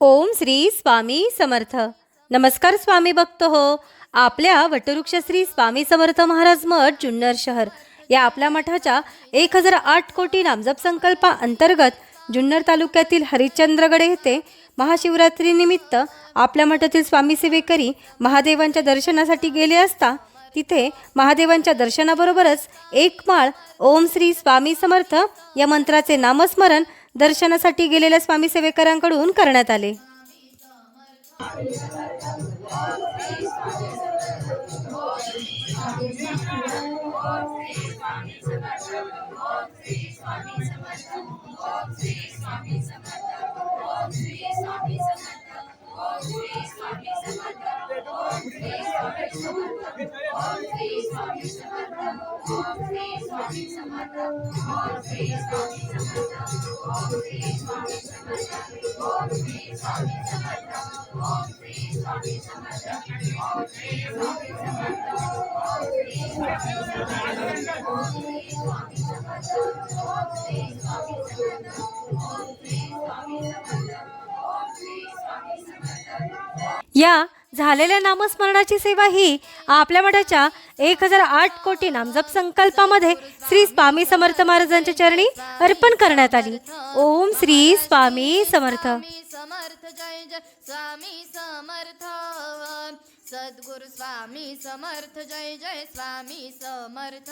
ओम श्री स्वामी समर्थ. नमस्कार स्वामी भक्त हो. आपल्या वटवृक्ष श्री स्वामी समर्थ महाराज मठ जुन्नर शहर या आपल्या मठाच्या 1008 कोटी नामजप संकल्पा अंतर्गत जुन्नर तालुक्यातील हरिश्चंद्रगड येथे महाशिवरात्रीनिमित्त आपल्या मठातील स्वामी सेवेकरी महादेवांच्या दर्शनासाठी गेले असता तिथे महादेवांच्या दर्शनाबरोबरच एक माळ ओम श्री स्वामी समर्थ या मंत्राचे नामस्मरण दर्शनासाठी गेलेल्या स्वामी सेवेकरांकडून करण्यात आले. या झालेल्या नामस्मरणाची सेवा ही आपल्या मठाच्या 1008 कोटी नामजप संकल्पामध्ये श्री स्वामी समर्थ महाराजांच्या चरणी अर्पण करण्यात आली. ओम श्री स्वामी समर्थ. जय जय स्वामी समर्थ. सद्गुरु स्वामी समर्थ. जय जय स्वामी समर्थ.